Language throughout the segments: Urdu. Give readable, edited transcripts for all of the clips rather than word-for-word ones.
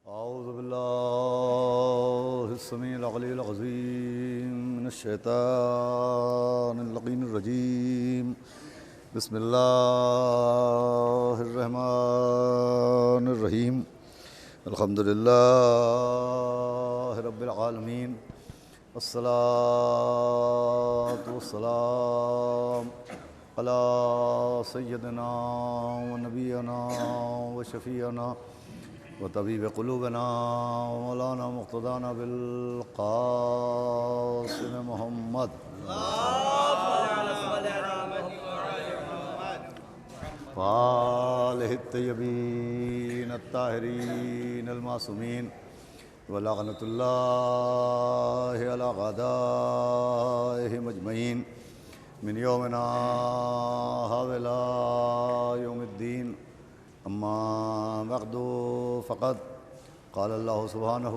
اعوذ باللہ السمیع العلی العظیم من الشیطان اللعین الرجیم بسم اللہ الرحمن الرحیم الحمدللہ رب العالمین والصلاة والسلام علی سیدنا و نبینا و شفیعنا وطبیب قلوبنا مولانا مقتدانا بالقاسم محمد وآلہ الطیبین الطاہرین المعصومین ولعنۃ اللہ علی اعدائہم اجمعین من یومنا ھذا الی یوم الدین اما بعد فقد قال اللہ سبحانہ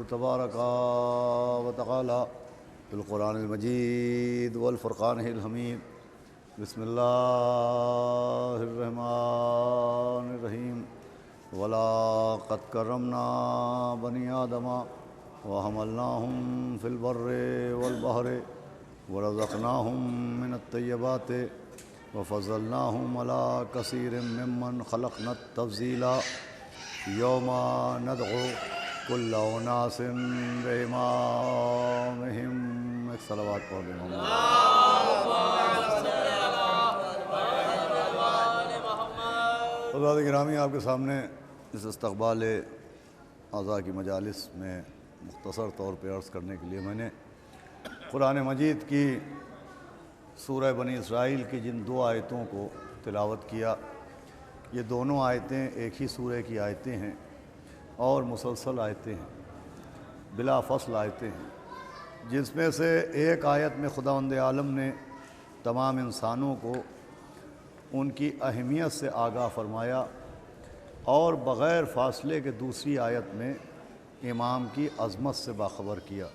تبارک و تعالی فی القرآن المجید والفرقان الحمید بسم اللہ الرحمن الرحیم وَلَقَدْ كَرَّمْنَا بَنِي آدَمَ وَحَمَلْنَاهُمْ فِي الْبَرِّ وَالْبَحْرِ وَرَزَقْنَاهُمْ مِنَ الطَّيِّبَاتِ وَفَضَّلْنَاهُمْ عَلَىٰ كَثِيرٍ مِّمَّنْ خَلَقْنَا تَفْضِيلًا يَوْمَ نَدْعُو كُلَّ أُنَاسٍ بِإِمَامِهِمْ ایک صلوات پڑھ لیں حضرات گرامی، آپ کے سامنے اس استقبال اعضاء کی مجالس میں مختصر طور پہ عرض کرنے کے لیے میں نے قرآن مجید کی سورہ بنی اسرائیل کی جن دو آیتوں کو تلاوت کیا، یہ دونوں آیتیں ایک ہی سورہ کی آیتیں ہیں اور مسلسل آیتیں ہیں، بلا فصل آیتیں ہیں، جس میں سے ایک آیت میں خداوند عالم نے تمام انسانوں کو ان کی اہمیت سے آگاہ فرمایا، اور بغیر فاصلے کے دوسری آیت میں امام کی عظمت سے باخبر کیا۔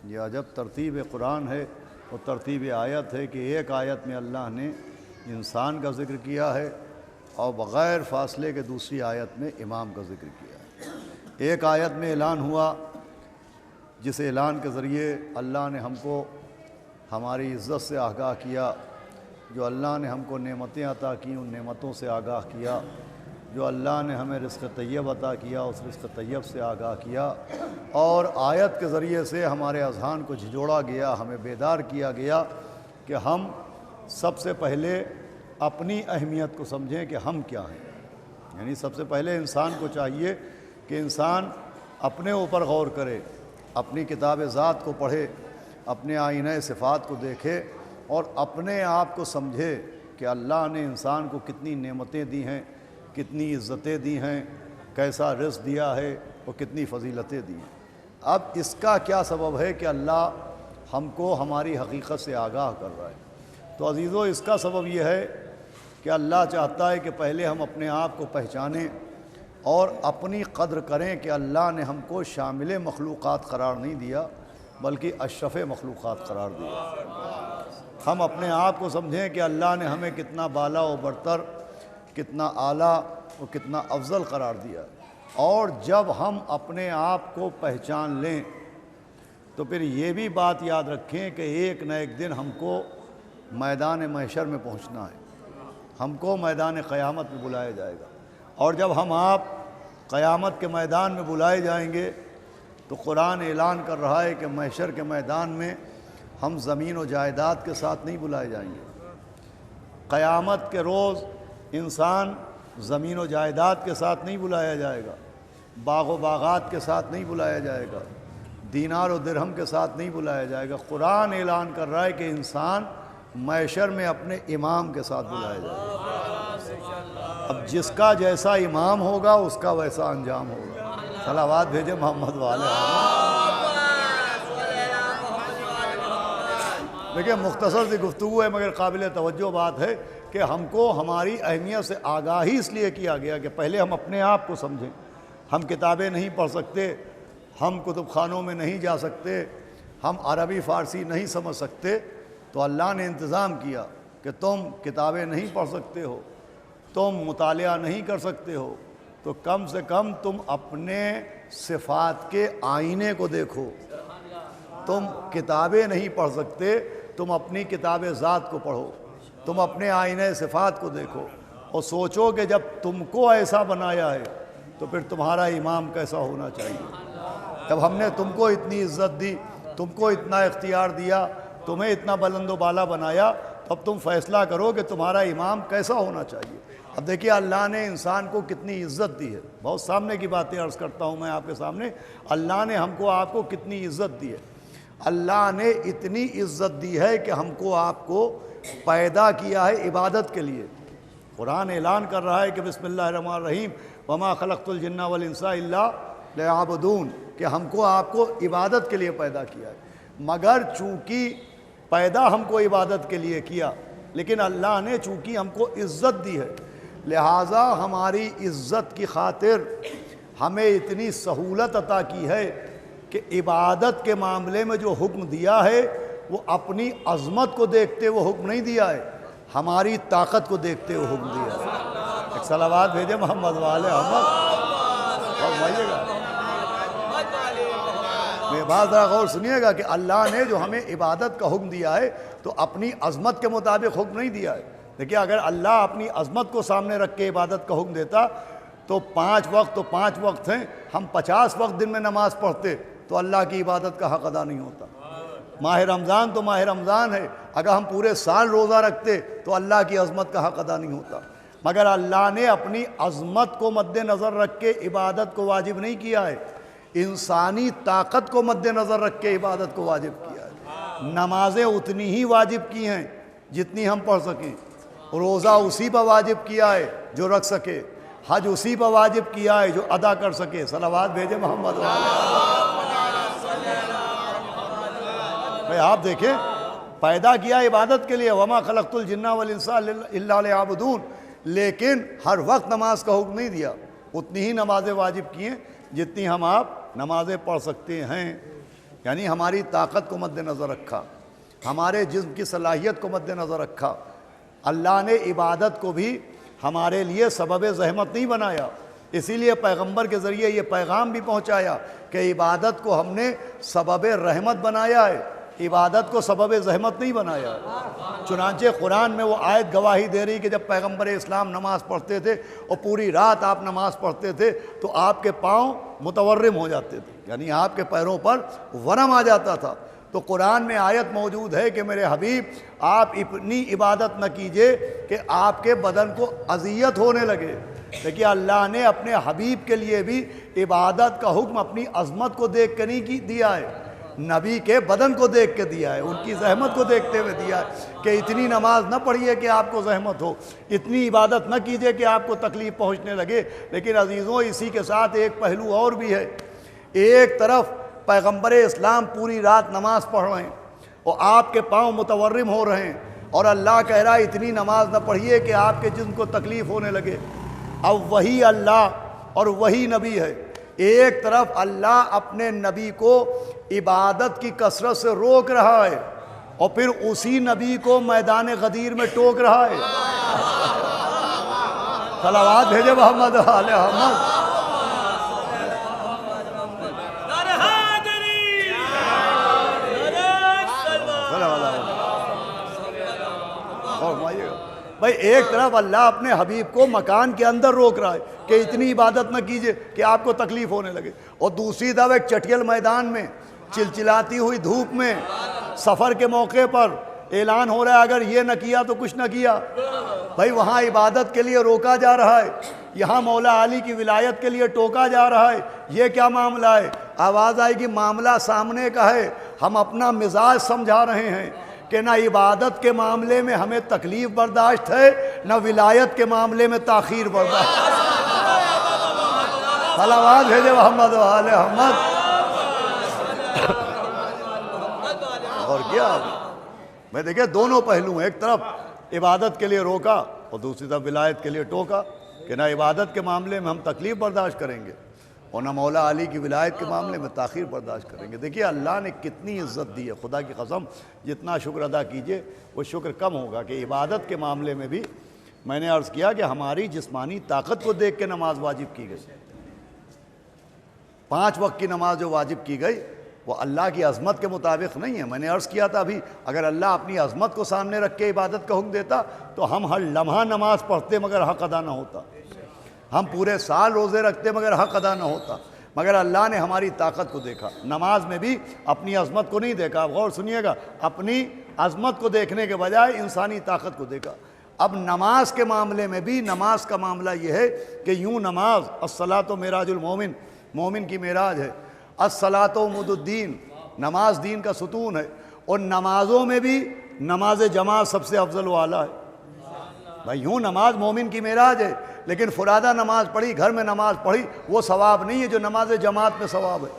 یہ عجب ترتیب قرآن ہے اور ترتیب آیت ہے کہ ایک آیت میں اللہ نے انسان کا ذکر کیا ہے اور بغیر فاصلے کے دوسری آیت میں امام کا ذکر کیا ہے۔ ایک آیت میں اعلان ہوا، جس اعلان کے ذریعے اللہ نے ہم کو ہماری عزت سے آگاہ کیا، جو اللہ نے ہم کو نعمتیں عطا کی ان نعمتوں سے آگاہ کیا، جو اللہ نے ہمیں رزق طیب عطا کیا اس رزق طیب سے آگاہ کیا، اور آیت کے ذریعے سے ہمارے اذہان کو جھنجھوڑا گیا، ہمیں بیدار کیا گیا کہ ہم سب سے پہلے اپنی اہمیت کو سمجھیں کہ ہم کیا ہیں۔ یعنی سب سے پہلے انسان کو چاہیے کہ انسان اپنے اوپر غور کرے، اپنی کتاب ذات کو پڑھے، اپنے آئینہ صفات کو دیکھے اور اپنے آپ کو سمجھے کہ اللہ نے انسان کو کتنی نعمتیں دی ہیں، کتنی عزتیں دی ہیں، کیسا رزق دیا ہے اور کتنی فضیلتیں دی ہیں۔ اب اس کا کیا سبب ہے کہ اللہ ہم کو ہماری حقیقت سے آگاہ کر رہا ہے؟ تو عزیزو، اس کا سبب یہ ہے کہ اللہ چاہتا ہے کہ پہلے ہم اپنے آپ کو پہچانیں اور اپنی قدر کریں کہ اللہ نے ہم کو شامل مخلوقات قرار نہیں دیا بلکہ اشرف مخلوقات قرار دیا۔ ہم اپنے آپ کو سمجھیں کہ اللہ نے ہمیں کتنا بالا و برتر، کتنا اعلیٰ اور کتنا افضل قرار دیا، اور جب ہم اپنے آپ کو پہچان لیں تو پھر یہ بھی بات یاد رکھیں کہ ایک نہ ایک دن ہم کو میدان محشر میں پہنچنا ہے، ہم کو میدان قیامت میں بلایا جائے گا، اور جب ہم آپ قیامت کے میدان میں بلائے جائیں گے تو قرآن اعلان کر رہا ہے کہ محشر کے میدان میں ہم زمین و جائیداد کے ساتھ نہیں بلائے جائیں گے۔ قیامت کے روز انسان زمین و جائیداد کے ساتھ نہیں بلایا جائے گا، باغ و باغات کے ساتھ نہیں بلایا جائے گا، دینار و درہم کے ساتھ نہیں بلایا جائے گا۔ قرآن اعلان کر رہا ہے کہ انسان محشر میں اپنے امام کے ساتھ بلایا جائے گا۔ اب جس کا جیسا امام ہوگا اس کا ویسا انجام ہوگا۔ صلوات بھیجے محمد والے۔ دیکھیں، مختصر سی گفتگو ہے مگر قابل توجہ بات ہے کہ ہم کو ہماری اہمیت سے آگاہی اس لیے کیا گیا کہ پہلے ہم اپنے آپ کو سمجھیں۔ ہم کتابیں نہیں پڑھ سکتے، ہم کتب خانوں میں نہیں جا سکتے، ہم عربی فارسی نہیں سمجھ سکتے، تو اللہ نے انتظام کیا کہ تم کتابیں نہیں پڑھ سکتے ہو، تم مطالعہ نہیں کر سکتے ہو، تو کم سے کم تم اپنے صفات کے آئینے کو دیکھو. تم کتابیں نہیں پڑھ سکتے، تم اپنی کتاب ذات کو پڑھو. تم اپنے آئینے صفات کو دیکھو اور سوچو کہ جب تم کو ایسا بنایا ہے تو پھر تمہارا امام کیسا ہونا چاہیے. جب ہم نے تم کو اتنی عزت دی، تم کو اتنا اختیار دیا، تمہیں اتنا بلند و بالا بنایا، تو اب تم فیصلہ کرو کہ تمہارا امام کیسا ہونا چاہیے. اب دیکھیے اللہ نے انسان کو کتنی عزت دی ہے. بہت سامنے کی باتیں عرض کرتا ہوں میں آپ کے سامنے. اللہ نے ہم کو آپ کو کتنی عزت دی ہے. اللہ نے اتنی عزت دی ہے کہ ہم کو آپ کو پیدا کیا ہے عبادت کے لیے. قرآن اعلان کر رہا ہے کہ بسم اللہ الرحمن الرحیم وما خلقت الجن والانس الا لیعبدون، کہ ہم کو آپ کو عبادت کے لیے پیدا کیا ہے. مگر چونکہ پیدا ہم کو عبادت کے لیے کیا، لیکن اللہ نے چونکہ ہم کو عزت دی ہے، لہٰذا ہماری عزت کی خاطر ہمیں اتنی سہولت عطا کی ہے کہ عبادت کے معاملے میں جو حکم دیا ہے وہ اپنی عظمت کو دیکھتے ہوئے حکم نہیں دیا ہے، ہماری طاقت کو دیکھتے ہوئے حکم دیا ہے. ایک صلوات بھیجے محمد والے احمد. اور بھائیے گا میری بات ذرا غور سنیے گا کہ اللہ نے جو ہمیں عبادت کا حکم دیا ہے تو اپنی عظمت کے مطابق حکم نہیں دیا ہے. دیکھیے اگر اللہ اپنی عظمت کو سامنے رکھ کے عبادت کا حکم دیتا تو 5 وقت تو 5 وقت ہیں، ہم 50 وقت دن میں نماز پڑھتے تو اللہ کی عبادت کا حق ادا نہیں ہوتا. ماہ رمضان تو ماہ رمضان ہے، اگر ہم پورے سال روزہ رکھتے تو اللہ کی عظمت کا حق ادا نہیں ہوتا. مگر اللہ نے اپنی عظمت کو مد نظر رکھ کے عبادت کو واجب نہیں کیا ہے، انسانی طاقت کو مد نظر رکھ کے عبادت کو واجب کیا ہے. نمازیں اتنی ہی واجب کی ہیں جتنی ہم پڑھ سکیں، روزہ اسی پر واجب کیا ہے جو رکھ سکے، حج اسی پر واجب کیا ہے جو ادا کر سکے. صلوات بھیجے محمد والے. بھئی آپ دیکھیں پیدا کیا عبادت کے لیے، وما خلقت الجن والانس الا لیعبدون، لیکن ہر وقت نماز کا حکم نہیں دیا. اتنی ہی نمازیں واجب کی ہیں جتنی ہم آپ نمازیں پڑھ سکتے ہیں، یعنی ہماری طاقت کو مد نظر رکھا، ہمارے جسم کی صلاحیت کو مد نظر رکھا. اللہ نے عبادت کو بھی ہمارے لیے سبب زحمت نہیں بنایا، اسی لیے پیغمبر کے ذریعے یہ پیغام بھی پہنچایا کہ عبادت کو ہم نے سبب رحمت بنایا ہے، عبادت کو سبب زحمت نہیں بنایا. چنانچہ قرآن میں وہ آیت گواہی دے رہی کہ جب پیغمبر اسلام نماز پڑھتے تھے اور پوری رات آپ نماز پڑھتے تھے تو آپ کے پاؤں متورم ہو جاتے تھے، یعنی آپ کے پیروں پر ورم آ جاتا تھا. تو قرآن میں آیت موجود ہے کہ میرے حبیب آپ اتنی عبادت نہ کیجئے کہ آپ کے بدن کو اذیت ہونے لگے. دیکھیے اللہ نے اپنے حبیب کے لیے بھی عبادت کا حکم اپنی عظمت کو دیکھ کے نہیں دیا ہے، نبی کے بدن کو دیکھ کے دیا ہے، ان کی زحمت کو دیکھتے ہوئے دیا ہے کہ اتنی نماز نہ پڑھیے کہ آپ کو زحمت ہو، اتنی عبادت نہ کیجئے کہ آپ کو تکلیف پہنچنے لگے. لیکن عزیزوں اسی کے ساتھ ایک پہلو اور بھی ہے. ایک طرف پیغمبر اسلام پوری رات نماز پڑھ رہے ہیں اور آپ کے پاؤں متورم ہو رہے ہیں، اور اللہ کہہ رہا ہے اتنی نماز نہ پڑھیے کہ آپ کے جسم کو تکلیف ہونے لگے. اب وہی اللہ اور وہی نبی ہے. ایک طرف اللہ اپنے نبی کو عبادت کی کثرت سے روک رہا ہے اور پھر اسی نبی کو میدان غدیر میں ٹوک رہا ہے. صلوات بھیجے محمد آل احمد. بھائی ایک طرف اللہ اپنے حبیب کو مکان کے اندر روک رہا ہے کہ اتنی عبادت نہ کیجئے کہ آپ کو تکلیف ہونے لگے، اور دوسری طرف ایک چٹیل میدان میں چلچلاتی ہوئی دھوپ میں سفر کے موقع پر اعلان ہو رہا ہے اگر یہ نہ کیا تو کچھ نہ کیا. بھائی وہاں عبادت کے لیے روکا جا رہا ہے، یہاں مولا علی کی ولایت کے لیے ٹوکا جا رہا ہے. یہ کیا معاملہ ہے؟ آواز آئے گی معاملہ سامنے کا ہے، ہم اپنا مزاج سمجھا رہے ہیں کہ نہ عبادت کے معاملے میں ہمیں تکلیف برداشت ہے، نہ ولایت کے معاملے میں تاخیر برداشت. صلوات بھیجے محمد آل احمد. اور کیا میں دیکھیں دونوں پہلو ہیں، ایک طرف عبادت کے لیے روکا اور دوسری طرف ولایت کے لیے ٹوکا کہ نہ عبادت کے معاملے میں ہم تکلیف برداشت کریں گے اور نہ مولا علی کی ولایت کے معاملے میں تاخیر برداشت کریں گے. دیکھیے اللہ نے کتنی عزت دی ہے، خدا کی قسم جتنا شکر ادا کیجئے وہ شکر کم ہوگا کہ عبادت کے معاملے میں بھی میں نے عرض کیا کہ ہماری جسمانی طاقت کو دیکھ کے نماز واجب کی گئی. 5 وقت کی نماز جو واجب کی گئی وہ اللہ کی عظمت کے مطابق نہیں ہے. میں نے عرض کیا تھا ابھی اگر اللہ اپنی عظمت کو سامنے رکھ کے عبادت کا حکم دیتا تو ہم ہر لمحہ نماز پڑھتے مگر حق ادا نہ ہوتا. ہم پورے سال روزے رکھتے مگر حق ادا نہ ہوتا. مگر اللہ نے ہماری طاقت کو دیکھا. نماز میں بھی اپنی عظمت کو نہیں دیکھا. غور سنیے گا, اپنی عظمت کو دیکھنے کے بجائے انسانی طاقت کو دیکھا. اب نماز کے معاملے میں بھی نماز کا معاملہ یہ ہے کہ یوں نماز الصلاۃ معراج المومن, مومن کی معراج ہے. الصلاۃ عمود الدین, نماز دین کا ستون ہے. اور نمازوں میں بھی نماز جماعت سب سے افضل و اعلیٰ ہے. بھائی یوں نماز مومن کی معراج ہے, لیکن فرادہ نماز پڑھی, گھر میں نماز پڑھی, وہ ثواب نہیں ہے جو نماز جماعت میں ثواب ہے.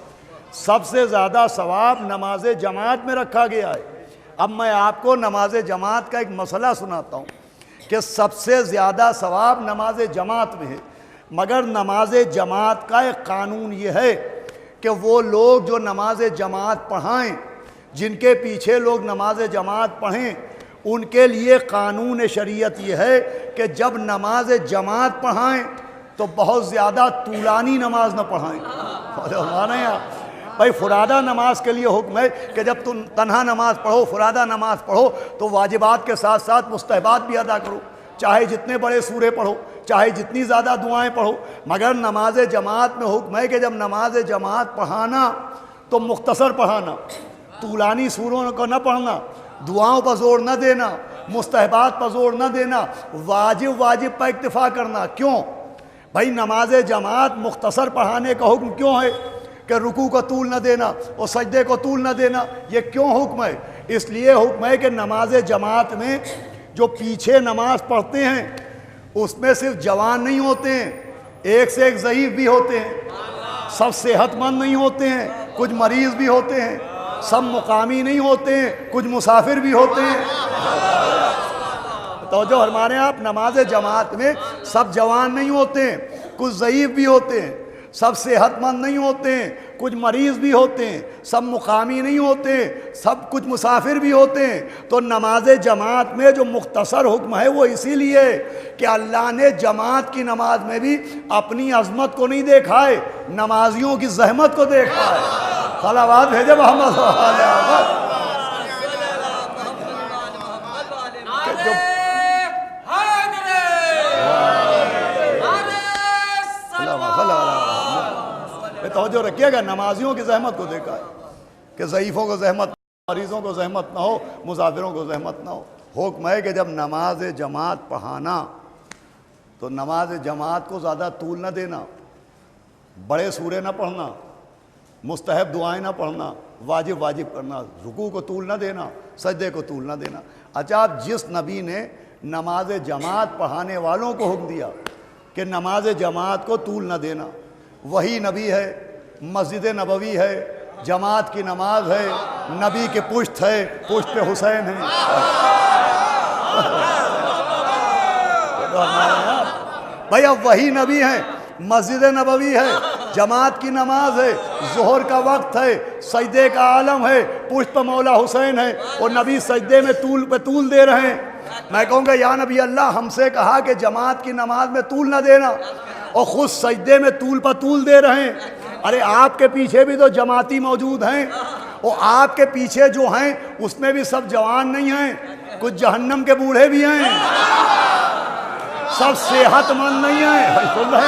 سب سے زیادہ ثواب نماز جماعت میں رکھا گیا ہے. اب میں آپ کو نماز جماعت کا ایک مسئلہ سناتا ہوں کہ سب سے زیادہ ثواب نماز جماعت میں ہے. مگر نماز جماعت کا ایک قانون یہ ہے کہ وہ لوگ جو نماز جماعت پڑھائیں, جن کے پیچھے لوگ نماز جماعت پڑھیں, ان کے لیے قانون شریعت یہ ہے کہ جب نماز جماعت پڑھائیں تو بہت زیادہ طولانی نماز نہ پڑھائیں. ہمارے یہاں بھائی فرادہ نماز کے لیے حکم ہے کہ جب تم تنہا نماز پڑھو, فرادہ نماز پڑھو, تو واجبات کے ساتھ ساتھ مستحبات بھی ادا کرو, چاہے جتنے بڑے سورے پڑھو, چاہے جتنی زیادہ دعائیں پڑھو. مگر نماز جماعت میں حکم ہے کہ جب نماز جماعت پڑھانا تو مختصر پڑھانا, طولانی سوروں کو نہ پڑھنا, دعاؤں پر زور نہ دینا, مستحبات پر زور نہ دینا, واجب پر اکتفا کرنا. کیوں بھائی نماز جماعت مختصر پڑھانے کا حکم کیوں ہے کہ رکوع کو طول نہ دینا اور سجدے کو طول نہ دینا؟ یہ کیوں حکم ہے؟ اس لیے حکم ہے کہ نماز جماعت میں جو پیچھے نماز پڑھتے ہیں اس میں صرف جوان نہیں ہوتے ہیں, ایک سے ایک ضعیف بھی ہوتے ہیں, سب صحت مند نہیں ہوتے ہیں, کچھ مریض بھی ہوتے ہیں, سب مقامی نہیں ہوتے ہیں, کچھ مسافر بھی ہوتے ہیں. توجہ فرمائیں آپ, نماز جماعت میں سب جوان نہیں ہوتے ہیں, کچھ ضعیف بھی ہوتے ہیں, سب صحت مند نہیں ہوتے ہیں, کچھ مریض بھی ہوتے ہیں, سب مقامی نہیں ہوتے ہیں, سب کچھ مسافر بھی ہوتے ہیں. تو نماز جماعت میں جو مختصر حکم ہے وہ اسی لیے کہ اللہ نے جماعت کی نماز میں بھی اپنی عظمت کو نہیں دیکھا ہے, نمازیوں کی زحمت کو دیکھا ہے. صلوات بھیجے محمد صلی اللہ علیہ وسلم. توجہ رکھیے گا, نمازیوں کی زحمت کو دیکھا ہے کہ ضعیفوں کو زحمت, مریضوں کو زحمت نہ ہو, مسافروں کو زحمت نہ ہو. حکم ہے کہ جب نماز جماعت پڑھانا تو نماز جماعت کو زیادہ طول نہ دینا, بڑے سورے نہ پڑھنا, مستحب دعائیں نہ پڑھنا, واجب کرنا, رکوع کو طول نہ دینا, سجدے کو طول نہ دینا. اچھا, اب جس نبی نے نماز جماعت پڑھانے والوں کو حکم دیا کہ نماز جماعت کو طول نہ دینا, وہی نبی ہے, مسجد نبوی ہے, جماعت کی نماز ہے, نبی کے پشت ہے, پشت پہ حسین ہے. بھائی اب وہی نبی ہیں, مسجد نبوی ہے, جماعت کی نماز ہے, ظہر کا وقت ہے, سجدے کا عالم ہے, پشت پہ مولا حسین ہے, اور نبی سجدے میں طول پہ طول دے رہے ہیں. میں کہوں گا یا نبی اللہ, ہم سے کہا کہ جماعت کی نماز میں طول نہ دینا اور خود سجدے میں طول پر طول دے رہے ہیں. ارے آپ کے پیچھے بھی تو جماعتی موجود ہیں, اور آپ کے پیچھے جو ہیں اس میں بھی سب جوان نہیں ہیں, کچھ جہنم کے بوڑھے بھی ہیں, سب صحت مند نہیں ہیں. سن رہے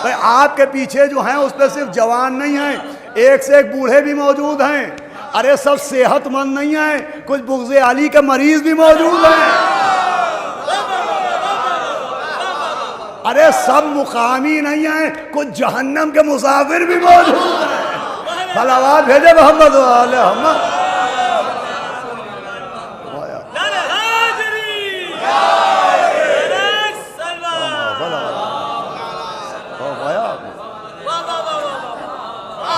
ہیں آپ کے پیچھے جو ہیں اس پہ صرف جوان نہیں ہیں, ایک سے ایک بوڑھے بھی موجود ہیں. ارے سب صحت مند نہیں ہیں, کچھ بغض علی کے مریض بھی موجود ہیں. ارے سب مقامی نہیں ہیں, کچھ جہنم کے مسافر بھی موجود ہیں. صلوات بھیجے محمد علیہ محمد.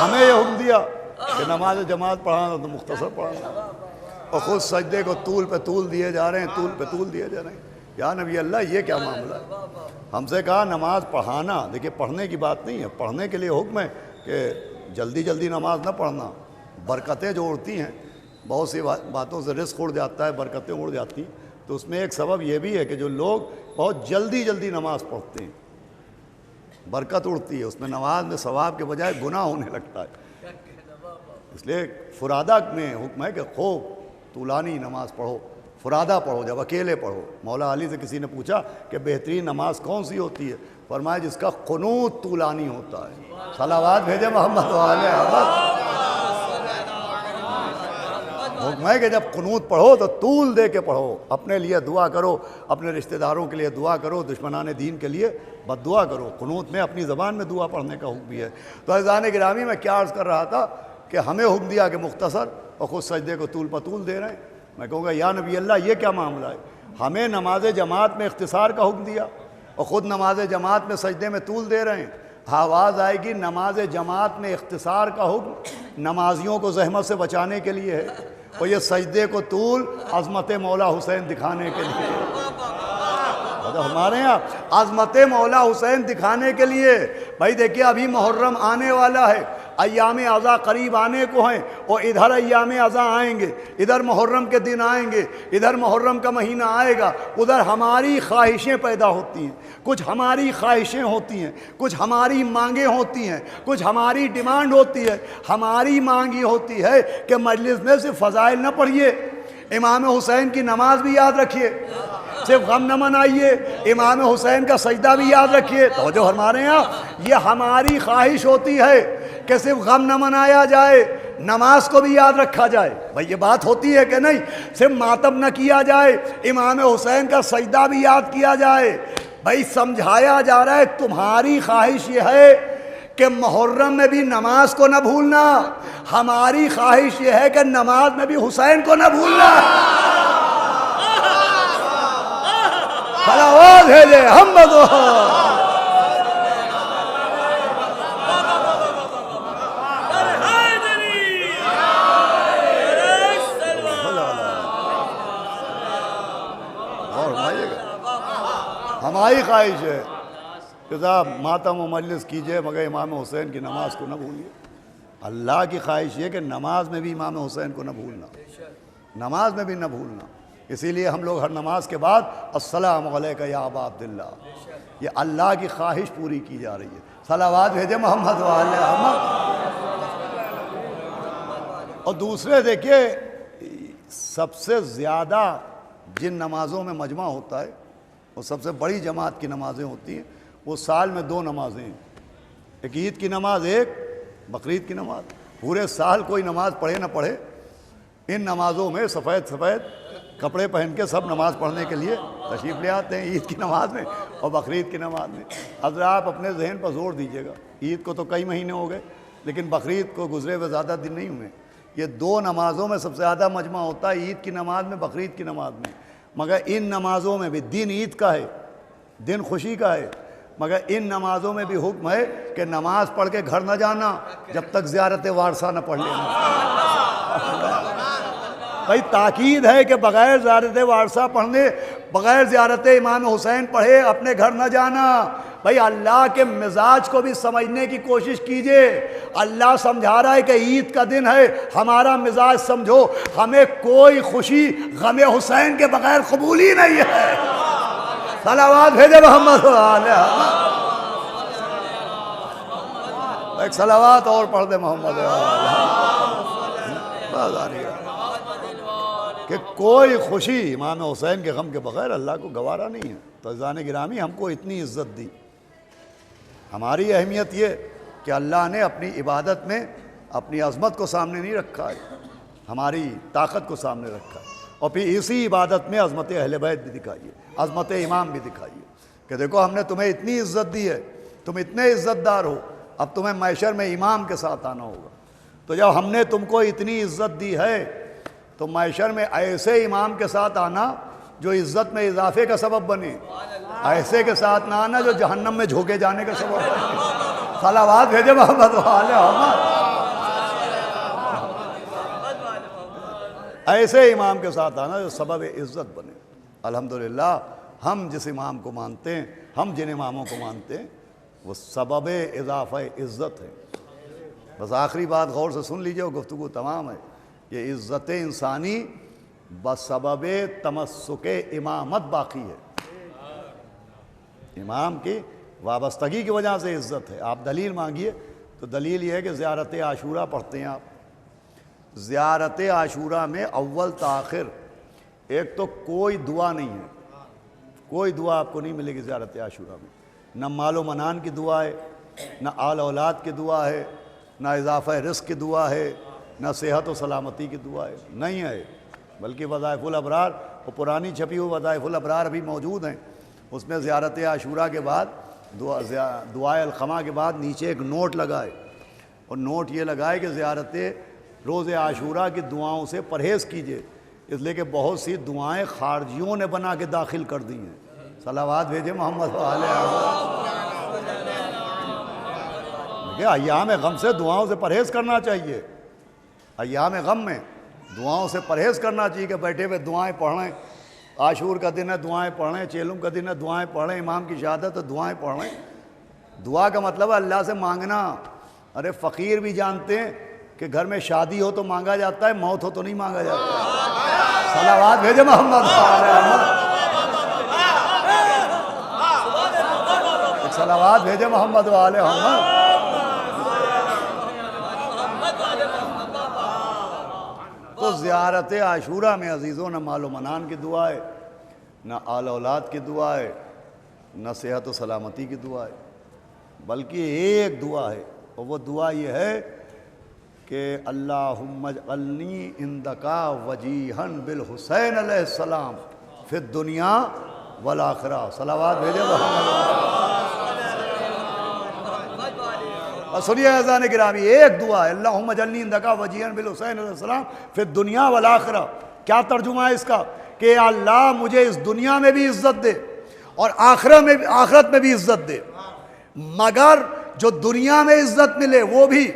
ہمیں یہ حکم دیا کہ نماز جماعت پڑھانا تو مختصر پڑھانا, اور خود سجدے کو طول پہ طول دیے جا رہے ہیں, طول پہ طول دیے جا رہے ہیں. یا نبی اللہ یہ کیا معاملہ ہے؟ ہم سے کہا نماز پڑھانا, دیکھیے پڑھنے کی بات نہیں ہے, پڑھنے کے لیے حکم ہے کہ جلدی جلدی نماز نہ پڑھنا, برکتیں جو اڑتی ہیں, بہت سی باتوں سے رزق اڑ جاتا ہے, برکتیں اڑ جاتی ہیں. تو اس میں ایک سبب یہ بھی ہے کہ جو لوگ بہت جلدی نماز پڑھتے ہیں، برکت اڑتی ہے اس میں، نماز میں ثواب کے بجائے گناہ ہونے لگتا ہے، اس لیے فرادہ میں حکم ہے کہ خوب طولانی نماز پڑھو، فرادہ پڑھو، جب اکیلے پڑھو۔ مولا علی سے کسی نے پوچھا کہ بہترین نماز کون سی ہوتی ہے؟ فرمایا جس کا قنوت طولانی ہوتا ہے۔ صلوات بھیجے محمد والے احمد۔ حکم ہے کہ جب قنوت پڑھو تو طول دے کے پڑھو، اپنے لیے دعا کرو، اپنے رشتہ داروں کے لیے دعا کرو، دشمنان دین کے لیے بد دعا کرو۔ قنوت میں اپنی زبان میں دعا پڑھنے کا حکم بھی ہے۔ تو عزیزان گرامی، میں کیا عرض کر رہا تھا کہ ہمیں حکم دیا کہ مختصر، اور خود سجدے کو طول پطول دے رہے ہیں۔ میں کہوں گا یا نبی اللہ، یہ کیا معاملہ ہے؟ ہمیں نماز جماعت میں اختصار کا حکم دیا اور خود نماز جماعت میں سجدے میں طول دے رہے ہیں۔ آواز آئے گی نماز جماعت میں اختصار کا حکم نمازیوں کو زحمت سے بچانے کے لیے ہے، اور یہ سجدے کو طول عظمت مولا حسین دکھانے کے لیے ہے۔ ہمارے ہاں عظمت مولا حسین دکھانے کے لیے۔ بھائی دیکھیے، ابھی محرم آنے والا ہے، ایام اعضاء قریب آنے کو ہیں، اور ادھر ایام اعضاء آئیں گے، ادھر محرم کے دن آئیں گے، ادھر محرم کا مہینہ آئے گا، ادھر ہماری خواہشیں پیدا ہوتی ہیں، کچھ ہماری خواہشیں ہوتی ہیں، کچھ ہماری مانگیں ہوتی ہیں، کچھ ہماری ڈیمانڈ ہوتی ہے۔ ہماری مانگ یہ ہوتی ہے کہ مجلس میں صرف فضائل نہ پڑھیے، امام حسین کی نماز بھی یاد رکھیے، صرف غم نہ منائیے، امام حسین کا سجدہ بھی یاد رکھیے۔ تو جو ہمارے یہاں یہ ہماری خواہش ہوتی ہے کہ صرف غم نہ منایا جائے، نماز کو بھی یاد رکھا جائے۔ بھائی یہ بات ہوتی ہے کہ نہیں؟ صرف ماتم نہ کیا جائے، امام حسین کا سجدہ بھی یاد کیا جائے۔ بھائی سمجھایا جا رہا ہے تمہاری خواہش یہ ہے کہ محرم میں بھی نماز کو نہ بھولنا، ہماری خواہش یہ ہے کہ نماز میں بھی حسین کو نہ بھولنا۔ صلوات بھیجے محمد۔ ہماری خواہش ہے کہ صاحب ماتم و مجلس کیجئے مگر امام حسین کی نماز کو نہ بھولیے۔ اللہ کی خواہش یہ کہ نماز میں بھی امام حسین کو نہ بھولنا، نماز میں بھی نہ بھولنا۔ اسی لیے ہم لوگ ہر نماز کے بعد السلام علیکہ یا ابا عبداللہ، یہ اللہ کی خواہش پوری کی جا رہی ہے۔ صلوات بھیجے محمد والے محمد۔ اور دوسرے دیکھیے، سب سے زیادہ جن نمازوں میں مجمع ہوتا ہے وہ سب سے بڑی جماعت کی نمازیں ہوتی ہیں، وہ سال میں 2 نمازیں ہیں، ایک عید کی نماز، ایک بقرعید کی نماز۔ پورے سال کوئی نماز پڑھے نہ پڑھے، ان نمازوں میں سفید کپڑے پہن کے سب نماز پڑھنے کے لیے تشریف لے آتے ہیں، عید کی نماز میں اور بقرعید کی نماز میں۔ حضرات آپ اپنے ذہن پر زور دیجیے گا، عید کو تو کئی مہینے ہو گئے لیکن بقرعید کو گزرے ہوئے زیادہ دن نہیں ہوئے۔ یہ 2 نمازوں میں سب سے زیادہ مجمع ہوتا ہے، عید کی نماز میں، بقرعید کی نماز میں۔ مگر ان نمازوں میں بھی دن عید کا ہے، دن خوشی کا ہے، مگر ان نمازوں میں بھی حکم ہے کہ نماز پڑھ کے گھر نہ جانا جب تک زیارت وارثہ نہ پڑھ لینا۔ بھائی تاکید ہے کہ بغیر زیارت وارثہ پڑھنے، بغیر زیارت امام حسین پڑھے اپنے گھر نہ جانا۔ بھائی اللہ کے مزاج کو بھی سمجھنے کی کوشش کیجئے۔ اللہ سمجھا رہا ہے کہ عید کا دن ہے، ہمارا مزاج سمجھو، ہمیں کوئی خوشی غم حسین کے بغیر قبول ہی نہیں ہے۔ صلوات بھیجے محمد علیہ۔ ایک صلوات اور پڑھ دے محمد علیہ، کہ کوئی خوشی امام حسین کے غم کے بغیر اللہ کو گوارا نہیں ہے۔ تو عزیزان گرامی، ہم کو اتنی عزت دی، ہماری اہمیت یہ کہ اللہ نے اپنی عبادت میں اپنی عظمت کو سامنے نہیں رکھا ہے، ہماری طاقت کو سامنے رکھا ہے، اور پھر اسی عبادت میں عظمت اہل بیت بھی دکھائیے، عظمت امام بھی دکھائیے کہ دیکھو ہم نے تمہیں اتنی عزت دی ہے، تم اتنے عزت دار ہو، اب تمہیں محشر میں امام کے ساتھ آنا ہوگا۔ تو جب ہم نے تم کو اتنی عزت دی ہے تو محشر میں ایسے امام کے ساتھ آنا جو عزت میں اضافے کا سبب بنے، ایسے کے ساتھ نہ آنا جو جہنم میں جھونکے جانے کا سبب بنے۔ صلوات بھیجے محمد والے محمد۔ ایسے امام کے ساتھ آنا جو سبب عزت بنے۔ الحمدللہ ہم جس امام کو مانتے ہیں، ہم جن اماموں کو مانتے ہیں، وہ سبب اضافہ عزت ہے۔ بس آخری بات غور سے سن لیجئے، وہ گفتگو تمام ہے۔ یہ عزت انسانی بسبب تمسک امامت باقی ہے. امام کی وابستگی کی وجہ سے عزت ہے. آپ دلیل مانگیے تو دلیل یہ ہے کہ زیارت عاشورہ پڑھتے ہیں آپ. زیارت عاشورہ میں اول تاخر ایک تو کوئی دعا نہیں ہے, کوئی دعا آپ کو نہیں ملے گی زیارت عاشورہ میں. نہ مال و منان کی دعا ہے, نہ آل اولاد کی دعا ہے, نہ اضافہ رزق کی دعا ہے, نہ صحت و سلامتی کی دعا ہے, نہیں ہے. بلکہ وظائف الابرار, وہ پرانی چھپی ہوئی وظائف الابرار ابھی موجود ہیں, اس میں زیارت عاشورہ کے بعد دعائے القمہ کے بعد نیچے ایک نوٹ لگائے, اور نوٹ یہ لگائے کہ زیارت روز عاشورہ کی دعاؤں سے پرہیز کیجیے, اس لیے کہ بہت سی دعائیں خارجیوں نے بنا کے داخل کر دی ہیں. صلوات بھیجے محمد علیہ. دیکھیں ایام غم سے دعاؤں سے پرہیز کرنا چاہیے. ایام غم میں دعاؤں سے پرہیز کرنا چاہیے کہ بیٹھے ہوئے دعائیں پڑھ لیں. عاشور کا دن ہے دعائیں پڑھ لیں, چیلم کا دن ہے دعائیں پڑھ لیں, امام کی شہادت ہے دعائیں پڑھ لیں. دعا کا مطلب ہے اللہ سے مانگنا. ارے فقیر بھی جانتے ہیں کہ گھر میں شادی ہو تو مانگا جاتا ہے, موت ہو تو نہیں مانگا جاتا ہے. صلوات بھیجے محمد صلوات بھیجے محمد والے محمد. تو زیارت عاشورہ میں عزیزوں نہ مال و منان کی دعا ہے, نہ آل اولاد کی دعا ہے, نہ صحت و سلامتی کی دعا ہے, بلکہ ایک دعا ہے, اور وہ دعا یہ ہے کہ اللہم اجعلنی عندک وجیہا بالحسین علیہ السلام فی الدنیا والآخرہ. صلوات بھیجے محمد. اور سنیے اذان گرامی, ایک دعا ہے اللہم اجعلنی عندک وجیہا بالحسین علیہ السلام فی الدنیا والآخرہ. کیا ترجمہ ہے اس کا؟ کہ اللہ مجھے اس دنیا میں بھی عزت دے اور آخرت میں بھی عزت دے, مگر جو دنیا میں عزت ملے وہ بھی,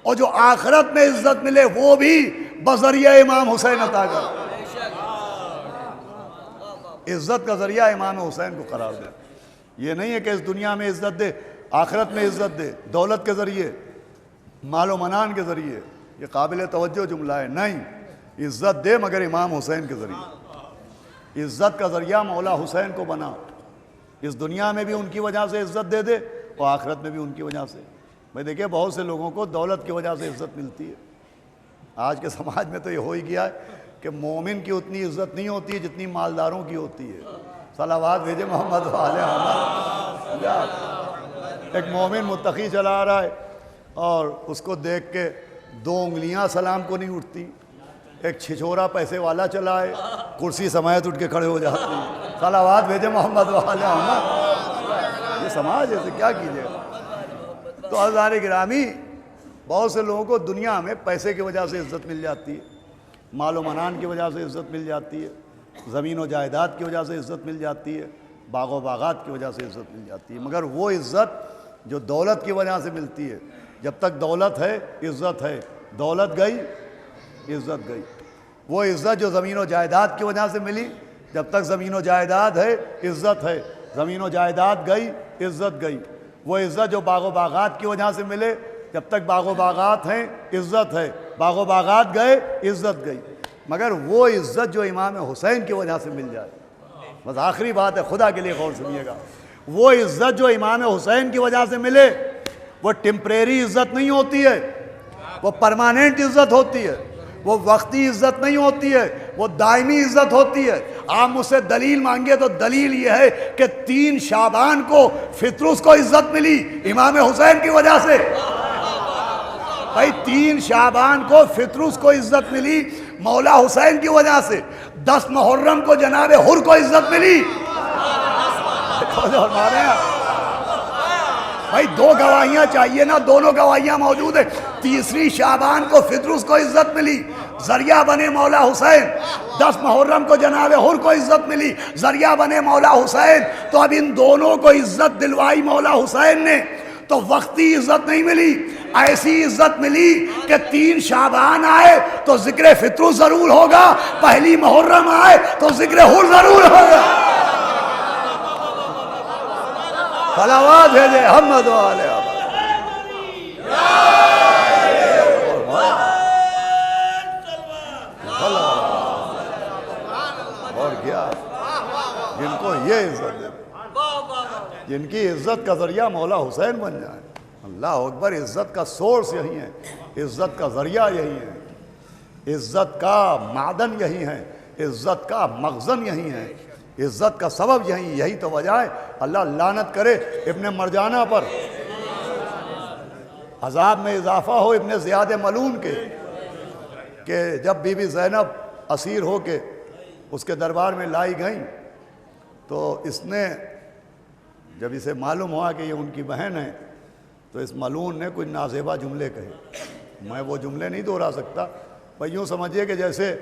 اور جو آخرت میں عزت ملے وہ بھی بذریعہ امام حسین عطا کر. عزت کا ذریعہ امام حسین کو قرار دے. یہ نہیں ہے کہ اس دنیا میں عزت دے, آخرت میں عزت دے, دولت کے ذریعے, مال و منان کے ذریعے. یہ قابل توجہ جملہ ہے. نہیں, عزت دے مگر امام حسین کے ذریعے. عزت کا ذریعہ مولا حسین کو بنا. اس دنیا میں بھی ان کی وجہ سے عزت دے دے اور آخرت میں بھی ان کی وجہ سے. بھائی دیکھیں بہت سے لوگوں کو دولت کی وجہ سے عزت ملتی ہے. آج کے سماج میں تو یہ ہو ہی گیا ہے کہ مومن کی اتنی عزت نہیں ہوتی ہے جتنی مالداروں کی ہوتی ہے. صلوات بھیجے محمد والے محمد. ایک مومن متقی چلا رہا ہے اور اس کو دیکھ کے 2 انگلیاں سلام کو نہیں اٹھتی. ایک چھچورا پیسے والا چلا ہے, کرسی سمیت اٹھ کے کھڑے ہو جاتے ہیں. صلوات بھیجے محمد والے محمد. یہ سماج ہے, کیا کیجیے. تو عزیزان گرامی, بہت سے لوگوں کو دنیا میں پیسے کی وجہ سے عزت مل جاتی ہے, مال و منان کی وجہ سے عزت مل جاتی ہے, زمین و جائیداد کی وجہ سے عزت مل جاتی ہے, باغ و باغات کی وجہ سے عزت مل جاتی ہے. مگر وہ عزت جو دولت کی وجہ سے ملتی ہے, جب تک دولت ہے عزت ہے, دولت گئی عزت گئی. وہ عزت جو زمین و جائیداد کی وجہ سے ملی, جب تک زمین و جائیداد ہے عزت ہے, زمین و جائیداد گئی عزت گئی. وہ عزت جو باغ و باغات کی وجہ سے ملے, جب تک باغ و باغات ہیں عزت ہے, باغ و باغات گئے عزت گئی. مگر وہ عزت جو امام حسین کی وجہ سے مل جائے, بس آخری بات ہے, خدا کے لیے غور سنیے گا, وہ عزت جو امام حسین کی وجہ سے ملے وہ ٹیمپریری عزت نہیں ہوتی ہے, وہ پرماننٹ عزت ہوتی ہے. وہ وقتی عزت نہیں ہوتی ہے, وہ دائمی عزت ہوتی ہے. آپ مجھ سے دلیل مانگے تو دلیل یہ ہے کہ 3 شعبان کو فطرس کو عزت ملی امام حسین کی وجہ سے. بھائی 3 شعبان کو فطرس کو عزت ملی مولا حسین کی وجہ سے. 10 محرم کو جناب حر کو عزت ملی. بھائی 2 گواہیاں چاہیے نا, دونوں گواہیاں موجود ہیں. تیسری شعبان کو فطرس کو عزت ملی, ذریعہ بنے مولا حسین. 10 محرم کو جناب حر کو عزت ملی, ذریعہ بنے مولا حسین. تو اب ان دونوں کو عزت دلوائی مولا حسین نے, تو وقتی عزت نہیں ملی, ایسی عزت ملی کہ 3 شعبان آئے تو ذکر فطرس ضرور ہوگا, پہلی محرم آئے تو ذکر حر ضرور ہوگا. صلوات بھیجے محمد والے اور کیا، جن کو یہ عزت دے، جن کی عزت کا ذریعہ مولا حسین بن جائیں. اللہ اکبر. عزت کا سورس یہی ہے، عزت کا ذریعہ یہی ہے، عزت کا معدن یہی ہے، عزت کا مخزن یہی ہے، عزت کا سبب یہی تو وجہ ہے. اللہ لعنت کرے ابن مرجانہ پر، عذاب میں اضافہ ہو ابن زیاد ملعون کے، کہ جب بی بی زینب اسیر ہو کے اس کے دربار میں لائی گئیں تو اس نے جب اسے معلوم ہوا کہ یہ ان کی بہن ہے تو اس ملعون نے کچھ نازیبا جملے کہے. میں وہ جملے نہیں دہرا سکتا، بھائی یوں سمجھیے کہ جیسے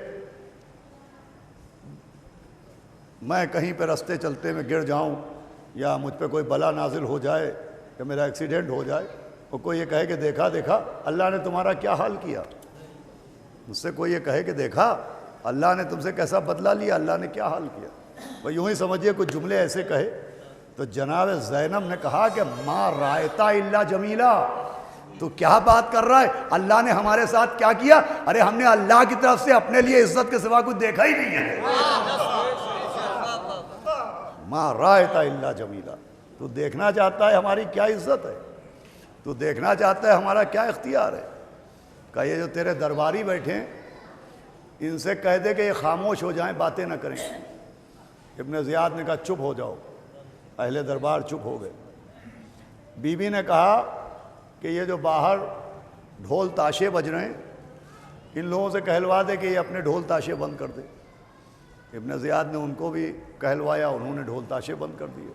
میں کہیں پہ رستے چلتے میں گر جاؤں یا مجھ پہ کوئی بلا نازل ہو جائے یا میرا ایکسیڈنٹ ہو جائے اور کوئی یہ کہے کہ دیکھا دیکھا اللہ نے تمہارا کیا حال کیا. مجھ سے کوئی یہ کہے کہ دیکھا اللہ نے تم سے کیسا بدلہ لیا، اللہ نے کیا حال کیا. بھائی یوں ہی سمجھیے کچھ جملے ایسے کہے. تو جناب زینب نے کہا کہ ما رائتا الا جمیلا، تو کیا بات کر رہا ہے، اللہ نے ہمارے ساتھ کیا کیا؟ ارے ہم نے اللہ کی طرف سے اپنے لیے عزت کے سوا کچھ دیکھا ہی نہیں ہے. ما رائتا الا جمیلا. تو دیکھنا چاہتا ہے ہماری کیا عزت ہے، تو دیکھنا چاہتا ہے ہمارا کیا اختیار ہے. کہ یہ جو تیرے درباری بیٹھے ہیں ان سے کہہ دے کہ یہ خاموش ہو جائیں، باتیں نہ کریں. ابن زیاد نے کہا چپ ہو جاؤ. اہل دربار چپ ہو گئے. بی بی نے کہا کہ یہ جو باہر ڈھول تاشے بج رہے ہیں ان لوگوں سے کہلوا دے کہ یہ اپنے ڈھول تاشے بند کر دے. ابن زیاد نے ان کو بھی کہلوایا، انہوں نے ڈھول تاشے بند کر دیے.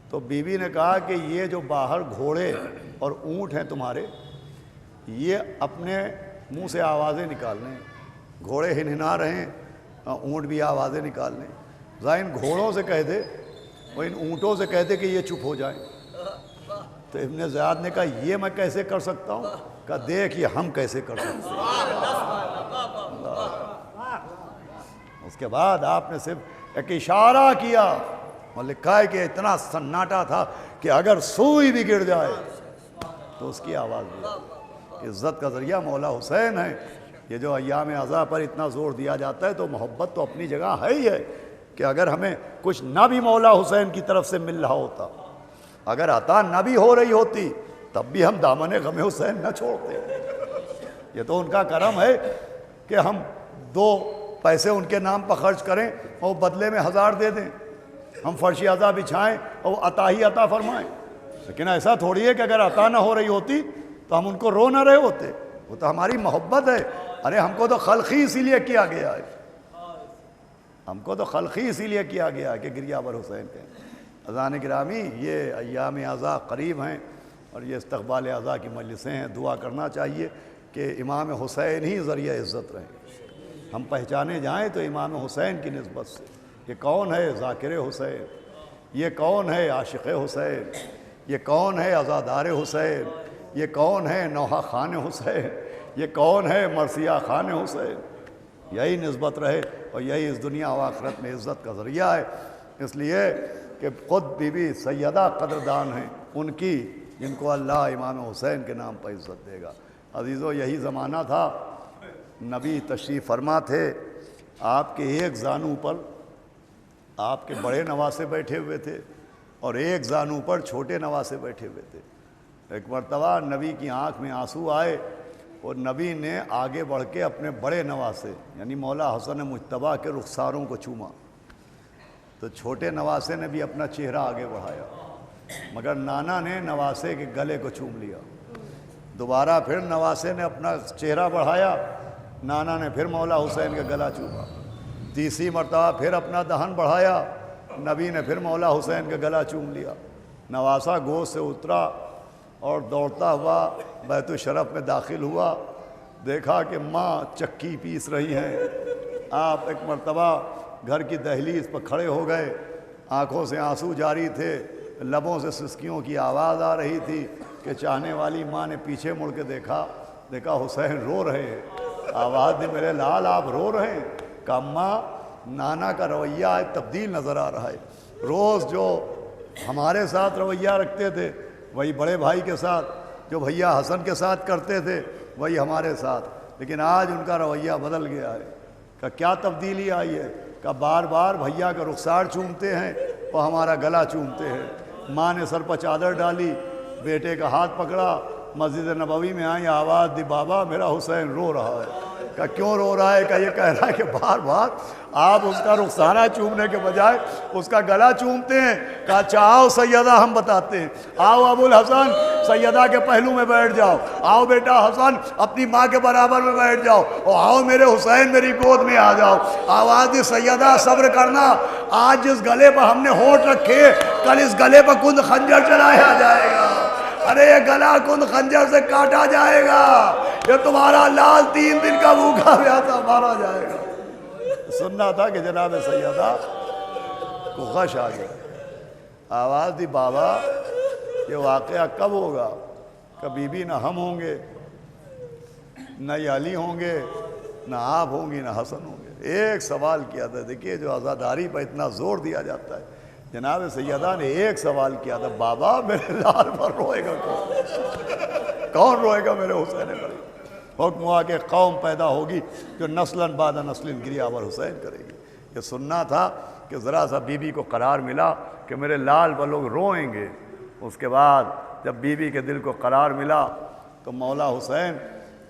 تو بی بی نے کہا کہ یہ جو باہر گھوڑے اور اونٹ ہیں تمہارے، یہ اپنے منہ سے آوازیں نکال لیں. گھوڑے ہنہنا رہے ہیں، اونٹ بھی آوازیں نکال لیں. ذرا ان گھوڑوں سے کہہ دے اور ان اونٹوں سے کہہ دے کہ یہ چپ ہو جائیں. تو ابن زیاد نے کہا یہ میں کیسے کر سکتا ہوں؟ کہا دیکھ یہ ہم کیسے کر سکتے ہیں. اس کے بعد آپ نے صرف ایک اشارہ کیا اور لکھا ہے کہ اتنا سناٹا تھا کہ اگر سوئی بھی گر جائے تو اس کی آواز بھی. عزت کا ذریعہ مولا حسین ہے. یہ جو ایام عزا پر اتنا زور دیا جاتا ہے تو محبت تو اپنی جگہ ہے ہی ہے کہ اگر ہمیں کچھ نہ بھی مولا حسین کی طرف سے مل رہا ہوتا، اگر عطا نہ بھی ہو رہی ہوتی تب بھی ہم دامن غم حسین نہ چھوڑتے. یہ تو ان کا کرم ہے کہ ہم 2 پیسے ان کے نام پر خرچ کریں اور بدلے میں 1000 دے دیں. ہم فرش عزا بچھائیں اور وہ عطا ہی عطا فرمائیں. لیکن ایسا تھوڑی ہے کہ اگر عطا نہ ہو رہی ہوتی تو ہم ان کو رو نہ رہے ہوتے. وہ تو ہماری محبت ہے. ارے ہم کو تو خلقی اسی لیے کیا گیا ہے، ہم کو تو خلقی اسی لیے کیا گیا ہے کہ گریابر حسین کے. اذان گرامی یہ ایام عزا قریب ہیں اور یہ استقبال عزا کی مجلسیں ہیں. دعا کرنا چاہیے کہ امام حسین ہی ذریعہ عزت رہیں. ہم پہچانے جائیں تو امام حسین کی نسبت سے. یہ کون ہے ذاکر حسین، یہ کون ہے عاشق حسین، یہ کون ہے عزادار حسین، یہ کون ہے نوحہ خان حسین، یہ کون ہے مرثیہ خان حسین. یہی نسبت رہے اور یہی اس دنیا و آخرت میں عزت کا ذریعہ ہے. اس لیے کہ خود بی بی سیدہ قدردان ہیں ان کی، جن کو اللہ امام حسین کے نام پر عزت دے گا. عزیزو یہی زمانہ تھا، نبی تشریف فرما تھے، آپ کے ایک زانو پر آپ کے بڑے نواسے بیٹھے ہوئے تھے اور ایک زانو پر چھوٹے نواسے بیٹھے ہوئے تھے. ایک مرتبہ نبی کی آنکھ میں آنسو آئے اور نبی نے آگے بڑھ کے اپنے بڑے نواسے یعنی مولا حسن مجتبیٰ کے رخساروں کو چوما. تو چھوٹے نواسے نے بھی اپنا چہرہ آگے بڑھایا مگر نانا نے نواسے کے گلے کو چوم لیا. دوبارہ پھر نواسے نے اپنا چہرہ بڑھایا، نانا نے پھر مولا حسین کا گلا چوما. تیسری مرتبہ پھر اپنا دہن بڑھایا، نبی نے پھر مولا حسین کا گلا چوم لیا. نواسا گوشت سے اترا اور دوڑتا ہوا بیت الشرف میں داخل ہوا. دیکھا کہ ماں چکی پیس رہی ہیں. آپ ایک مرتبہ گھر کی دہلیز پر کھڑے ہو گئے، آنکھوں سے آنسو جاری تھے، لبوں سے سسکیوں کی آواز آ رہی تھی کہ چاہنے والی ماں نے پیچھے مڑ کے دیکھا حسین رو رہے ہیں. آواز دی میرے لال آپ رو رہے ہیں؟ کہ ماں نانا کا رویہ تبدیل نظر آ رہا ہے. روز جو ہمارے ساتھ رویہ رکھتے تھے وہی بڑے بھائی کے ساتھ، جو بھیا حسن کے ساتھ کرتے تھے وہی ہمارے ساتھ، لیکن آج ان کا رویہ بدل گیا ہے. کہ کیا تبدیلی آئی ہے؟ کہ بار بار بھیا کا رخسار چومتے ہیں اور ہمارا گلا چومتے ہیں۔ ماں نے سر پر چادر ڈالی، بیٹے کا ہاتھ پکڑا، مسجد نبوی میں آئی، آواز دی بابا میرا حسین رو رہا ہے۔ کہ کیوں رو رہا ہے؟ کہ یہ کہہ رہا ہے کہ بار بار آپ اس کا رخسانہ چومنے کے بجائے اس کا گلا چومتے ہیں۔ کہا اچھا آؤ سیدہ ہم بتاتے ہیں، آؤ ابو الحسن سیدہ کے پہلو میں بیٹھ جاؤ، آؤ بیٹا حسن اپنی ماں کے برابر میں بیٹھ جاؤ، اور آؤ میرے حسین میری گود میں آ جاؤ۔ آواز دی سیدہ صبر کرنا، آج جس گلے پر ہم نے ہونٹ رکھے کل اس گلے پر کند خنجر چلایا جائے گا۔ ارے یہ گلا کند خنجر سے کاٹا جائے گا، یہ تمہارا لال 3 دن کا بھوکا پیاسا مارا جائے گا۔ سننا تھا کہ جناب سیدہ کو غش آ گیا۔ آواز دی بابا یہ واقعہ کب ہوگا؟ کہ بی بی نہ ہم ہوں گے، نہ یہ علی ہوں گے، نہ آپ ہوں گی، نہ حسن ہوں گے۔ ایک سوال کیا تھا، دیکھیے جو عزاداری پر اتنا زور دیا جاتا ہے، جناب سیدہ نے ایک سوال کیا تھا، بابا میرے لال پر روئے گا کون؟ کون روئے گا میرے حسین پر؟ حکم ہوا کہ قوم پیدا ہوگی جو نسلاً بعد نسل گریہ ور حسین کرے گی۔ یہ سننا تھا کہ ذرا سا بی بی کو قرار ملا کہ میرے لال پر لوگ روئیں گے۔ اس کے بعد جب بی بی کے دل کو قرار ملا تو مولا حسین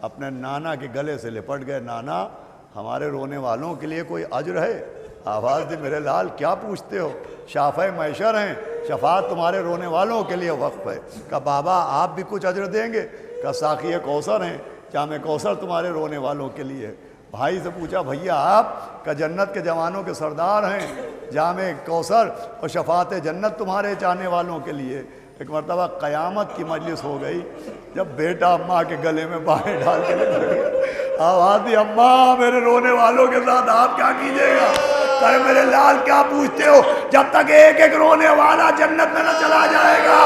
اپنے نانا کے گلے سے لپٹ گئے، نانا ہمارے رونے والوں کے لیے کوئی اجر ہے؟ آواز دی میرے لال کیا پوچھتے ہو، شافع معشر ہیں، شفاعت تمہارے رونے والوں کے لیے وقف ہے۔ کہ بابا آپ بھی کچھ اجر دیں گے؟ کہ ساقی کوثر ہیں، جام کوثر تمہارے رونے والوں کے لیے ہے۔ بھائی سے پوچھا بھیا آپ کا جنت کے جوانوں کے سردار ہیں، جام کوثر اور شفاعت جنت تمہارے چاہنے والوں کے لیے۔ ایک مرتبہ قیامت کی مجلس ہو گئی جب بیٹا اماں کے گلے میں باہیں ڈال کے لگ گیا۔ آواز دی اماں میرے رونے والوں کے ساتھ آپ کیا کیجئے گا؟ کہ میرے لال کیا پوچھتے ہو، جب تک ایک ایک رونے والا جنت میں نہ چلا جائے گا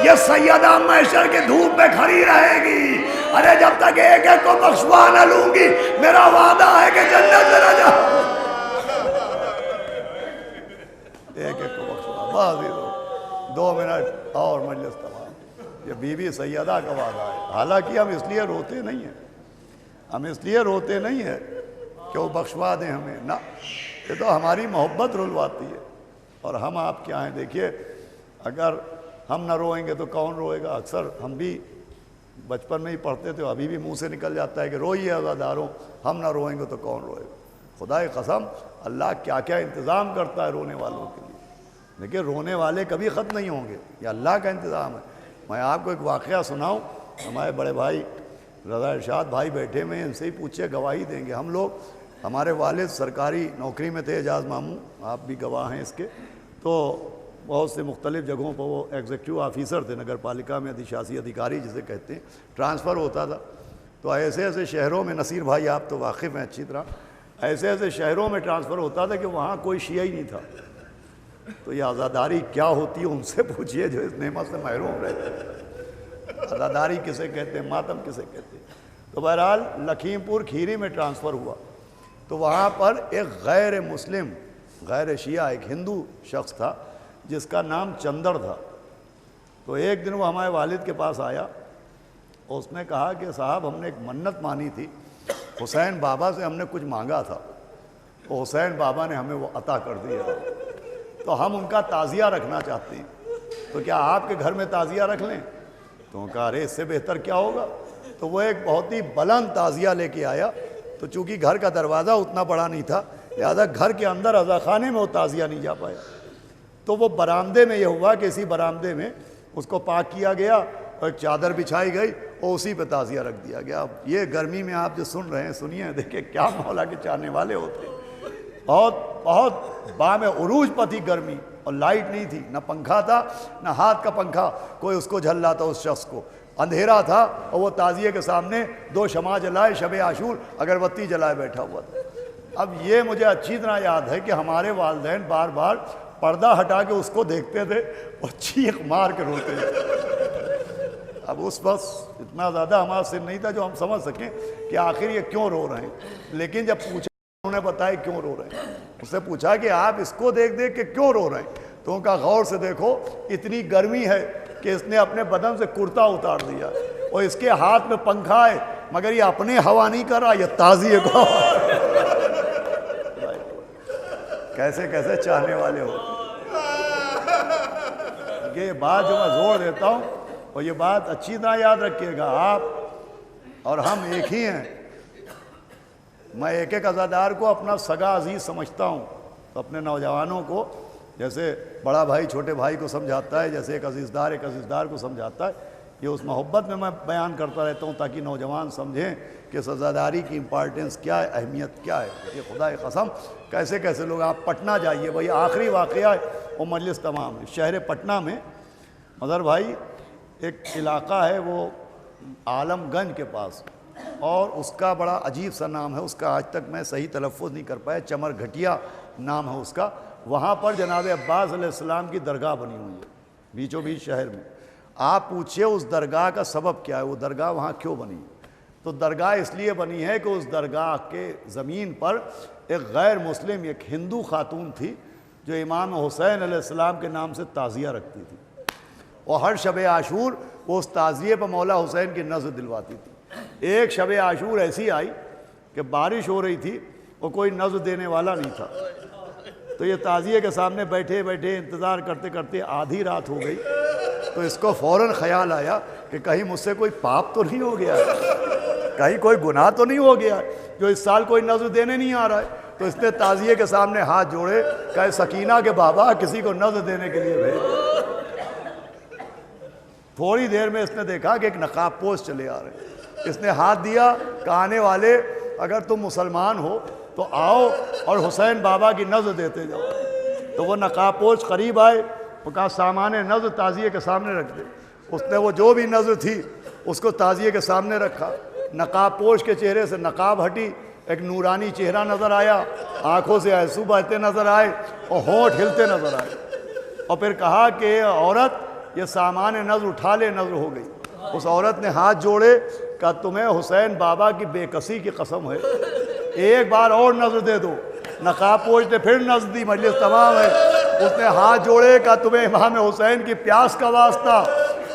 یہ سیدہ محشر کے دھوپ میں کھڑی رہے گی۔ ارے جب تک ایک ایک کو بخشوا نہ لوں گی میرا وعدہ ہے کہ جنت میں نہ جاؤں۔ ایک ایک کو بخشوا، بس یہ 2 منٹ اور مجلس تمام۔ یہ بی بی سیدہ کا وعدہ ہے۔ حالانکہ ہم اس لیے روتے نہیں ہیں، ہم اس لیے روتے نہیں ہیں کہ وہ بخشوا دیں ہمیں، نہ، یہ تو ہماری محبت رلواتی ہے۔ اور ہم آپ کیا ہیں، دیکھیے اگر ہم نہ روئیں گے تو کون روئے گا؟ اکثر ہم بھی بچپن میں ہی پڑھتے تھے، ابھی بھی منہ سے نکل جاتا ہے کہ روئیے عزاداروں، ہم نہ روئیں گے تو کون روئے گا؟ خدا کی قسم اللہ کیا کیا انتظام کرتا ہے رونے والوں کے لیے۔ دیکھیے رونے والے کبھی ختم نہیں ہوں گے، یہ اللہ کا انتظام ہے۔ میں آپ کو ایک واقعہ سناؤں، ہمارے بڑے بھائی رضا ارشاد بھائی بیٹھے میں، ان سے ہی پوچھے گواہی دیں گے۔ ہم لوگ، ہمارے والد سرکاری نوکری میں تھے، اعجاز ماموں، آپ بھی گواہ ہیں اس کے، تو بہت سے مختلف جگہوں پر وہ ایگزیکٹو آفیسر تھے، نگر پالیکا میں ادھیشاسی ادھیکاری جسے کہتے ہیں، ٹرانسفر ہوتا تھا۔ تو ایسے ایسے شہروں میں، نصیر بھائی آپ تو واقف ہیں اچھی طرح، ایسے ایسے شہروں میں ٹرانسفر ہوتا تھا کہ وہاں کوئی شیعہ ہی نہیں تھا۔ تو یہ عزاداری کیا ہوتی ہے ان سے پوچھئے جو اس نعمت سے محروم رہتے ہیں۔ عزاداری کسے کہتے ہیں، ماتم کسے کہتے ہیں۔ تو بہرحال لکھیم پور کھیری میں ٹرانسفر ہوا تو وہاں پر ایک غیر مسلم، غیر شیعہ، ایک ہندو شخص تھا جس کا نام چندر تھا۔ تو ایک دن وہ ہمارے والد کے پاس آیا اور اس نے کہا کہ صاحب ہم نے ایک منت مانی تھی، حسین بابا سے ہم نے کچھ مانگا تھا، تو حسین بابا نے ہمیں وہ عطا کر دیا، تو ہم ان کا تعزیہ رکھنا چاہتے ہیں، تو کیا آپ کے گھر میں تعزیہ رکھ لیں؟ تو کہا ارے اس سے بہتر کیا ہوگا۔ تو وہ ایک بہت ہی بلند تعزیہ لے کے آیا، تو چونکہ گھر کا دروازہ اتنا بڑا نہیں تھا لہذا گھر کے اندر عزاخانے میں وہ تعزیہ نہیں جا پایا۔ تو وہ برآمدے میں یہ ہوا کہ اسی برآمدے میں اس کو پاک کیا گیا اور ایک چادر بچھائی گئی اور اسی پہ تعزیہ رکھ دیا گیا۔ اب یہ گرمی میں آپ جو سن رہے ہیں سنیے، دیکھیں کیا مولا کے چاہنے والے ہوتے ہیں۔ بہت بہت بام عروج پر تھی گرمی اور لائٹ نہیں تھی، نہ پنکھا تھا نہ ہاتھ کا پنکھا کوئی اس کو جھل رہا تھا، اس شخص کو اندھیرا تھا اور وہ تعزیے کے سامنے 2 شمع جلائے، شب عاشور اگربتی جلائے بیٹھا ہوا تھا۔ اب یہ مجھے اچھی طرح یاد ہے کہ ہمارے والدین بار بار پردہ ہٹا کے اس کو دیکھتے تھے اور چیخ مار کے روتے تھے۔ اب اس وقت اتنا زیادہ ہمارا سن نہیں تھا جو ہم سمجھ سکیں کہ آخر یہ کیوں رو رہے ہیں، لیکن جب پوچھا انہوں نے بتایا کیوں رو رہے ہیں۔ اس سے پوچھا کہ آپ اس کو دیکھ دیکھ کے کیوں رو رہے ہیں، تو ان کا غور سے دیکھو اتنی گرمی ہے کہ اس نے اپنے بدن سے کرتا اتار دیا اور اس کے ہاتھ میں پنکھا ہے مگر یہ اپنے ہوا نہیں کر رہا، یہ تعزیے کو کیسے کیسے چاہنے والے ہو. یہ بات جو میں زور دیتا ہوں اور یہ بات اچھی طرح یاد رکھیے گا، آپ اور ہم ایک ہی ہیں. میں ایک ایک عزادار کو اپنا سگا عزیز سمجھتا ہوں. تو اپنے نوجوانوں کو جیسے بڑا بھائی چھوٹے بھائی کو سمجھاتا ہے، جیسے ایک عزیزدار کو سمجھاتا ہے، یہ اس محبت میں بیان کرتا رہتا ہوں تاکہ نوجوان سمجھیں کہ اس عزاداری کی امپارٹنس کیا ہے، اہمیت کیا ہے. یہ خدا قسم کیسے کیسے لوگ. آپ پٹنہ جائیے، بھائی آخری واقعہ ہے وہ مجلس تمام ہے. شہر پٹنہ میں مظہر بھائی ایک علاقہ ہے وہ عالم گنج کے پاس، اور اس کا بڑا عجیب سا نام ہے، اس کا آج تک میں صحیح تلفظ نہیں کر پایا، چمر گھٹیا نام ہے اس کا. وہاں پر جناب عباس علیہ السلام کی درگاہ بنی ہوئی ہے بیچوں بیچ شہر میں. آپ پوچھئے اس درگاہ کا سبب کیا ہے، وہ درگاہ وہاں کیوں بنی؟ تو درگاہ اس لیے بنی ہے کہ اس درگاہ کے زمین پر ایک غیر مسلم، ایک ہندو خاتون تھی جو امام حسین علیہ السلام کے نام سے تعزیہ رکھتی تھی، اور ہر شب عاشور وہ اس تعزیے پر مولا حسین کی نظر دلواتی تھی. ایک شب عاشور ایسی آئی کہ بارش ہو رہی تھی اور کوئی نظر دینے والا نہیں تھا. تو یہ تعزیے کے سامنے بیٹھے بیٹھے انتظار کرتے کرتے آدھی رات ہو گئی. تو اس کو فوراً خیال آیا کہ کہیں مجھ سے کوئی پاپ تو نہیں ہو گیا ہے، کہیں کوئی گناہ تو نہیں ہو گیا جو اس سال کوئی نظر دینے نہیں آ رہا ہے. تو اس نے تعزیے کے سامنے ہاتھ جوڑے، کہے سکینہ کے بابا کسی کو نظر دینے کے لیے بھیج. تھوڑی دیر میں اس نے دیکھا کہ ایک نقاب پوش چلے آ رہے ہیں. اس نے ہاتھ دیا کہ آنے والے اگر تم مسلمان ہو تو آؤ اور حسین بابا کی نظر دیتے جاؤ. تو وہ نقاب پوش قریب آئے، وہ کہا سامان نظر تعزیے کے سامنے رکھ دے. اس نے وہ جو بھی نظر تھی اس کو تعزیے کے سامنے رکھا. نقاب پوش کے چہرے سے نقاب ہٹی، ایک نورانی چہرہ نظر آیا، آنکھوں سے آنسو بہتے نظر آئے اور ہونٹ ہلتے نظر آئے. اور پھر کہا کہ عورت یہ سامان نظر اٹھا لے. نظر ہو گئی. اس عورت نے ہاتھ جوڑے، کہا تمہیں حسین بابا کی بے کسی کی قسم ہے، ایک بار اور نظر دے دو. نقاب پوش نے پھر نظر دی، مجلس تمام ہے. اس نے ہاتھ جوڑے، کہا تمہیں امام حسین کی پیاس کا واسطہ،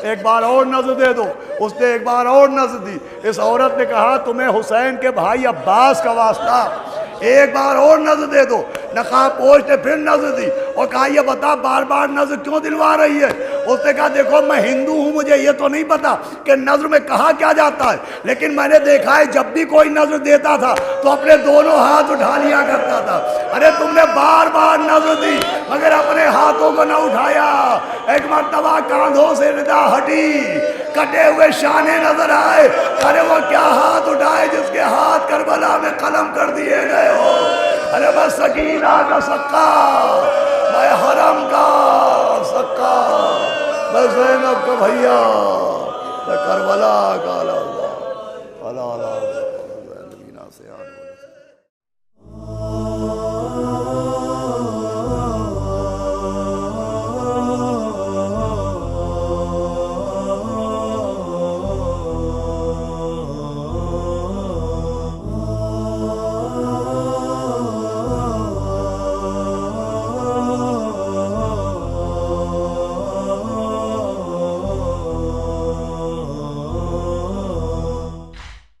ایک بار اور نظر دے دو. اس نے ایک بار اور نظر دی. اس عورت نے کہا تمہیں حسین کے بھائی عباس کا واسطہ، ایک بار اور نظر دے دو. نقاب پوش نے پھر نظر دی اور کہا یہ بتا بار بار نظر کیوں دلوا رہی ہے؟ اس نے کہا دیکھو میں ہندو ہوں، مجھے یہ تو نہیں پتا کہ نظر میں کہا کیا جاتا ہے، لیکن میں نے دیکھا ہے جب بھی کوئی نظر دیتا تھا تو اپنے دونوں ہاتھ اٹھا لیا کرتا تھا. ارے تم نے بار بار نظر دی مگر اپنے ہاتھوں کو نہ اٹھایا. ایک مرتبہ کاندھوں سے ردا ہٹی، کٹے ہوئے شانے نظر آئے. ارے وہ کیا ہاتھ اٹھائے جس کے ہاتھ کربلا میں قلم کر دیے گئے ہو. ارے میں سکینہ کا سکا، میں حرم کا سکا، میں زینب کا بھیا، میں کربلا کا اللہ